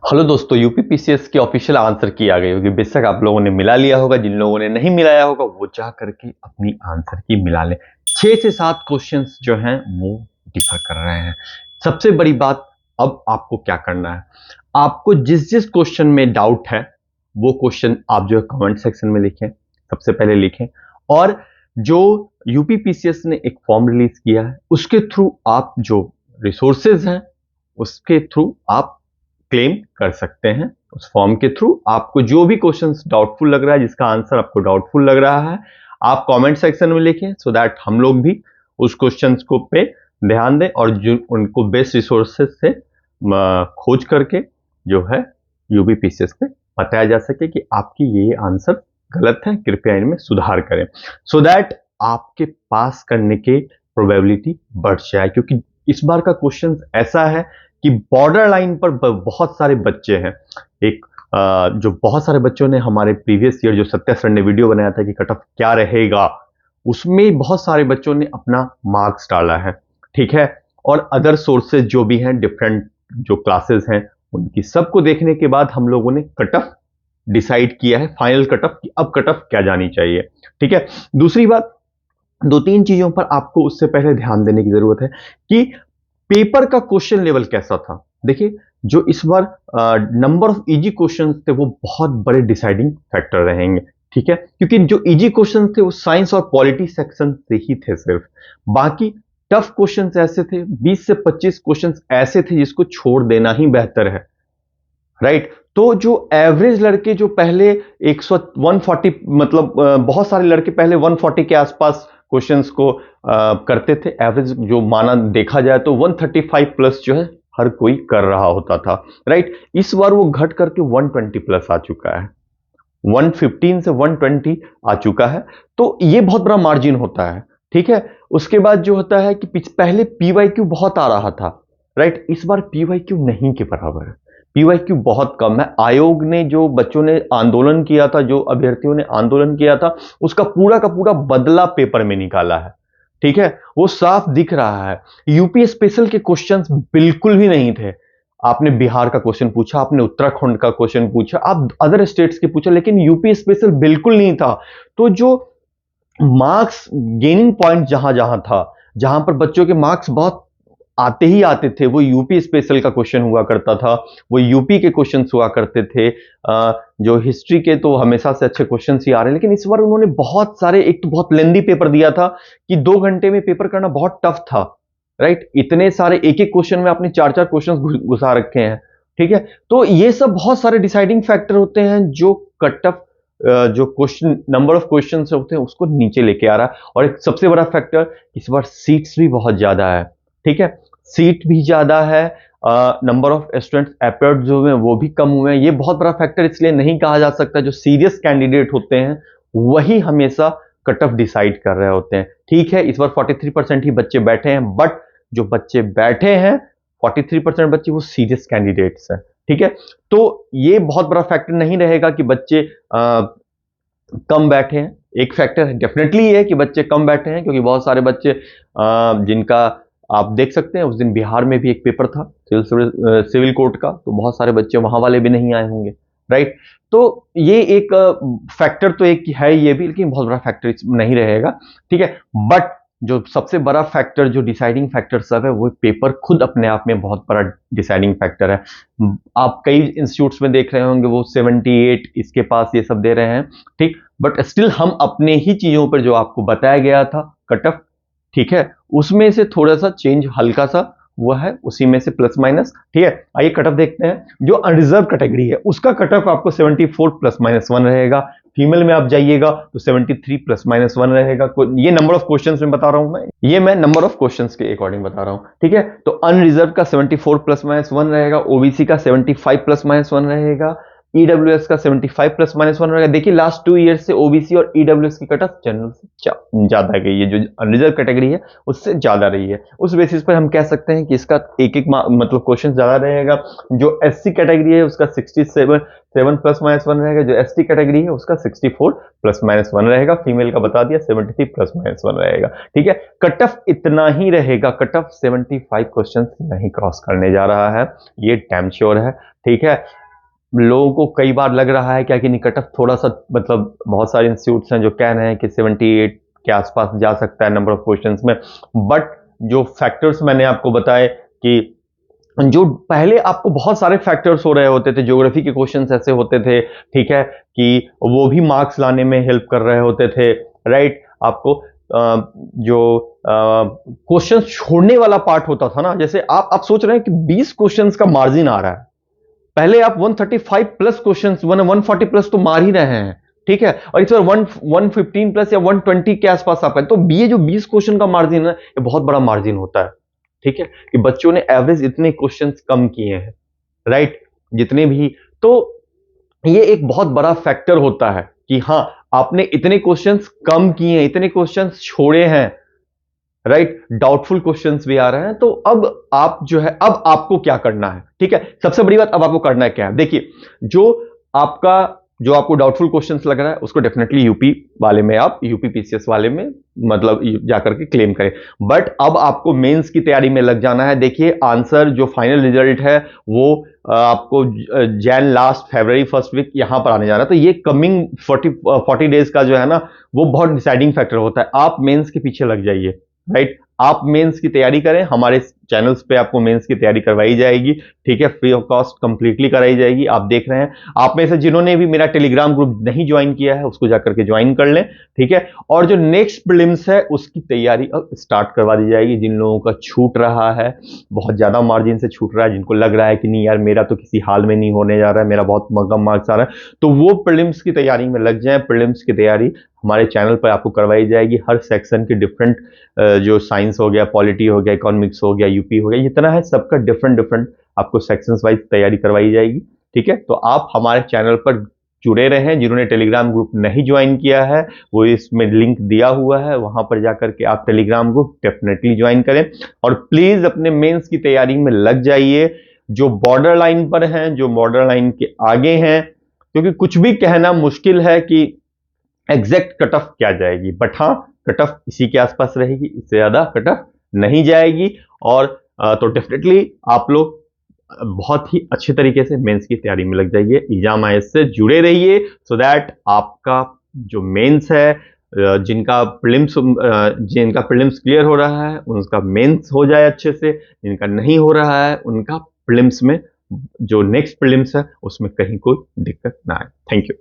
Hello दोस्तों, UPPCS की official answer की आ गई होगी। बेशक आप लोगों ने मिला लिया होगा, जिन लोगों ने नहीं मिलाया होगा वो जा करके अपनी आंसर की मिला लें। 6 से 7 क्वेश्चंस जो हैं वो डिफर कर रहे हैं। सबसे बड़ी बात, अब आपको क्या करना है, आपको जिस जिस क्वेश्चन में डाउट है वो क्वेश्चन आप जो है कमेंट सेक्शन में लिखें, सबसे पहले लिखें। और जो यूपीपीसीएस ने एक फॉर्म रिलीज किया है उसके थ्रू आप जो रिसोर्सेज हैं उसके थ्रू आप क्लेम कर सकते हैं। उस फॉर्म के थ्रू आपको जो भी क्वेश्चंस डाउटफुल लग रहा है, जिसका आंसर आपको डाउटफुल लग रहा है, आप कमेंट सेक्शन में लिखें, सो दैट हम लोग भी उस क्वेश्चंस को पे ध्यान दें और जो उनको बेस्ट रिसोर्सेज से खोज करके जो है यूपीपीसीएस पे बताया जा सके कि आपकी ये आंसर गलत है, कृपया इनमें सुधार करें, सो दैट आपके पास करने के प्रोबेबिलिटी बढ़ जाए। क्योंकि इस बार का क्वेश्चन ऐसा है कि बॉर्डर लाइन पर बहुत सारे बच्चे हैं। एक जो बहुत सारे बच्चों ने हमारे प्रीवियस ईयर जो सत्या सर ने वीडियो बनाया था कि कट ऑफ क्या रहेगा, उसमें बहुत सारे बच्चों ने अपना मार्क्स डाला है, ठीक है। और अदर सोर्सेज जो भी हैं, डिफरेंट जो क्लासेस हैं, उनकी सबको देखने के बाद हम लोगों ने कट ऑफ डिसाइड किया है, फाइनल कट ऑफ की अब कट ऑफ क्या जानी चाहिए, ठीक है। दूसरी बात, 2-3 चीजों पर आपको उससे पहले ध्यान देने की जरूरत है कि पेपर का क्वेश्चन लेवल कैसा था। देखिए, जो इस बार नंबर ऑफ इजी क्वेश्चंस थे वो बहुत बड़े डिसाइडिंग फैक्टर रहेंगे, ठीक है। क्योंकि जो इजी क्वेश्चंस थे वो साइंस और पॉलिटी सेक्शन से ही थे सिर्फ। बाकी टफ क्वेश्चंस ऐसे थे, 20 से 25 क्वेश्चंस ऐसे थे जिसको छोड़ देना ही बेहतर है, राइट। तो जो एवरेज लड़के जो पहले 140 मतलब बहुत सारे लड़के पहले 140 के आसपास क्वेश्चंस को करते थे, एवरेज जो माना देखा जाए तो 135 प्लस जो है हर कोई कर रहा होता था, राइट। इस बार वो घट करके 120 प्लस आ चुका है, 115 से 120 आ चुका है। तो ये बहुत बड़ा मार्जिन होता है, ठीक है। उसके बाद जो होता है कि पहले पीवाईक्यू बहुत आ रहा था, राइट। इस बार पीवाईक्यू नहीं के बराबर है, पीवाईक्यू बहुत कम है। आयोग ने जो बच्चों ने आंदोलन किया था, जो अभ्यर्थियों ने आंदोलन किया था, उसका पूरा का पूरा बदला पेपर में निकाला है, ठीक है। वो साफ दिख रहा है। यूपी स्पेशल के क्वेश्चंस बिल्कुल भी नहीं थे। आपने बिहार का क्वेश्चन पूछा, आपने उत्तराखंड का क्वेश्चन पूछा, आप अदर स्टेट्स के पूछा, लेकिन यूपी स्पेशल बिल्कुल नहीं था। तो जो मार्क्स गेनिंग पॉइंट जहां जहां था, जहां पर बच्चों के मार्क्स बहुत आते ही आते थे, वो यूपी स्पेशल का क्वेश्चन हुआ करता था, वो यूपी के क्वेश्चन हुआ करते थे। जो हिस्ट्री के तो हमेशा से अच्छे क्वेश्चन ही आ रहे हैं, लेकिन इस बार उन्होंने बहुत सारे, एक तो बहुत लेंदी पेपर दिया था कि 2 घंटे में पेपर करना बहुत टफ था, राइट। इतने सारे एक एक क्वेश्चन में आपने 4-4 क्वेश्चन घुसा रखे हैं, ठीक है। तो ये सब बहुत सारे डिसाइडिंग फैक्टर होते हैं जो कट ऑफ जो क्वेश्चन नंबर ऑफ क्वेश्चन होते हैं उसको नीचे लेके आ रहा है। और एक सबसे बड़ा फैक्टर, इस बार सीट्स भी बहुत ज्यादा है, ठीक है। सीट भी ज्यादा है, नंबर ऑफ स्टूडेंट्स अपेयर्ड जो हुए वो भी कम हुए हैं। ये बहुत बड़ा फैक्टर इसलिए नहीं कहा जा सकता, जो सीरियस कैंडिडेट होते हैं वही हमेशा कट ऑफ डिसाइड कर रहे होते हैं, ठीक है। इस बार 43% ही बच्चे बैठे हैं, बट जो बच्चे बैठे हैं 43% बच्चे वो सीरियस कैंडिडेट्स हैं, ठीक है। तो ये बहुत बड़ा फैक्टर नहीं रहेगा कि बच्चे कम बैठे हैं। एक फैक्टर डेफिनेटली ये है कि बच्चे कम बैठे हैं, क्योंकि बहुत सारे बच्चे जिनका आप देख सकते हैं, उस दिन बिहार में भी एक पेपर था सिविल कोर्ट का, तो बहुत सारे बच्चे वहां वाले भी नहीं आए होंगे, राइट। तो ये एक फैक्टर तो एक है ये भी, लेकिन बहुत बड़ा फैक्टर नहीं रहेगा, ठीक है। बट जो सबसे बड़ा फैक्टर, जो डिसाइडिंग फैक्टर सब है, वो पेपर खुद अपने आप में बहुत बड़ा डिसाइडिंग फैक्टर है। आप कई इंस्टीट्यूट्स में देख रहे होंगे वो 78 इसके पास ये सब दे रहे हैं, ठीक। बट स्टिल हम अपने ही चीजों पर जो आपको बताया गया था कट ऑफ, ठीक है, उसमें से थोड़ा सा चेंज हल्का सा वो है, उसी में से प्लस माइनस, ठीक है। आइए कट ऑफ देखते हैं। जो अनरिजर्व कैटेगरी है उसका कट ऑफ आपको 74 ±1 रहेगा। फीमेल में आप जाइएगा तो 73 ±1 रहेगा। ये नंबर ऑफ क्वेश्चंस में बता रहा हूं मैं, ये मैं नंबर ऑफ क्वेश्चंस के अकॉर्डिंग बता रहा हूं, ठीक है। तो अनरिजर्व का 74 ±1 रहेगा, ओबीसी का 75 ±1 रहेगा, ईडब्ल्यूएस का 75 प्लस माइनस 1 रहेगा। देखिए लास्ट 2 ईयर से ओबीसी और ईडब्ल्यूएस की कट ऑफ जनरल से ज्यादा गई है, जो अनरिजर्व कैटेगरी है उससे ज्यादा रही है। उस बेसिस पर हम कह सकते हैं कि इसका एक एक मतलब क्वेश्चन ज्यादा रहेगा। जो एससी कैटेगरी है उसका 67 प्लस माइनस 1 रहेगा, जो एसटी कैटेगरी है उसका 64 प्लस माइनस 1 रहेगा। फीमेल का बता दिया 73 प्लस माइनस 1 रहेगा। ठीक है, कट ऑफ इतना ही रहेगा, कट ऑफ 75 क्वेश्चन नहीं क्रॉस करने जा रहा है, ये डैम श्योर है। ठीक है, लोगों को कई बार लग रहा है क्या कि नहीं कट ऑफ थोड़ा सा, मतलब बहुत सारे इंस्टीट्यूट्स हैं जो कह रहे हैं कि 78 के आसपास जा सकता है नंबर ऑफ क्वेश्चंस में, बट जो फैक्टर्स मैंने आपको बताए कि जो पहले आपको बहुत सारे फैक्टर्स हो रहे होते थे, ज्योग्राफी के क्वेश्चंस ऐसे होते थे, ठीक है, कि वो भी मार्क्स लाने में हेल्प कर रहे होते थे, राइट। आपको जो क्वेश्चंस छोड़ने वाला पार्ट होता था ना, जैसे आप सोच रहे हैं कि 20 क्वेश्चंस का मार्जिन आ रहा है, पहले आप 135 प्लस क्वेश्चंस 140 प्लस तो मार ही रहे हैं, ठीक है, और इस बार 115 प्लस या 120 के आसपास आपका, तो ये जो 20 क्वेश्चन का मार्जिन है ये बहुत बड़ा मार्जिन होता है। ठीक है, कि बच्चों ने एवरेज इतने क्वेश्चंस कम किए हैं, राइट, जितने भी, तो ये एक बहुत बड़ा फैक्टर होता है कि हाँ आपने इतने क्वेश्चंस कम किए हैं, इतने क्वेश्चंस छोड़े हैं, राइट, डाउटफुल क्वेश्चंस भी आ रहे हैं। तो अब आप जो है, अब आपको क्या करना है, ठीक है, सबसे बड़ी बात अब आपको करना है क्या है, देखिए जो आपको डाउटफुल क्वेश्चंस लग रहा है उसको डेफिनेटली यूपी वाले में, आप यूपी पीसीएस वाले में मतलब जाकर के क्लेम करें, बट अब आपको मेंस की तैयारी में लग जाना है। देखिए आंसर जो फाइनल रिजल्ट है वो आपको जैन लास्ट फरवरी फर्स्ट वीक यहां पर आने जा रहा है, तो ये कमिंग 40 डेज का जो है ना वो बहुत डिसाइडिंग फैक्टर होता है। आप मेंस के पीछे लग जाइए, राइट, आप मेंस की तैयारी करें, हमारे चैनल्स पे आपको मेंस की तैयारी करवाई जाएगी, ठीक है, फ्री ऑफ कॉस्ट कंप्लीटली कराई जाएगी। आप देख रहे हैं, आप में से जिन्होंने भी मेरा टेलीग्राम ग्रुप नहीं ज्वाइन किया है उसको जाकर के ज्वाइन कर लें, ठीक है, और जो नेक्स्ट प्रीलिम्स है उसकी तैयारी अब स्टार्ट करवा दी जाएगी। जिन लोगों का छूट रहा है, बहुत ज्यादा मार्जिन से छूट रहा है, जिनको लग रहा है कि नहीं यार मेरा तो किसी हाल में नहीं होने जा रहा है, मेरा बहुत कम मार्क्स आ रहा है, तो वो प्रीलिम्स की तैयारी में लग जाए। प्रीलिम्स की तैयारी हमारे चैनल पर आपको करवाई जाएगी, हर सेक्शन की डिफरेंट, जो साइंस हो गया, पॉलिटी हो गया, इकोनॉमिक्स हो गया, यूपी हो गया, जितना है सबका डिफरेंट आपको सेक्शंस वाइज तैयारी करवाई जाएगी। ठीक है, तो आप हमारे चैनल पर जुड़े रहें। जिन्होंने टेलीग्राम ग्रुप नहीं ज्वाइन किया है वो इसमें लिंक दिया हुआ है, वहां पर जाकर के आप टेलीग्राम ग्रुप डेफिनेटली ज्वाइन करें, और प्लीज अपने मेंस की तैयारी में लग जाइए। जो बॉर्डर लाइन पर हैं, जो बॉर्डर लाइन के आगे हैं, क्योंकि कुछ भी कहना मुश्किल है कि एग्जैक्ट कट ऑफ क्या जाएगी, बट हाँ कट ऑफ इसी के आसपास रहेगी, इससे ज्यादा कट ऑफ नहीं जाएगी। और तो डेफिनेटली आप लोग बहुत ही अच्छे तरीके से मेंस की तैयारी में लग जाइए, एग्जाम आईएएस से जुड़े रहिए, सो दैट आपका जो मेंस है, जिनका प्रीलिम्स क्लियर हो रहा है उनका मेंस हो जाए अच्छे से, जिनका नहीं हो रहा है उनका प्रीलिम्स में, जो नेक्स्ट प्रीलिम्स है उसमें कहीं कोई दिक्कत ना आए। Thank you.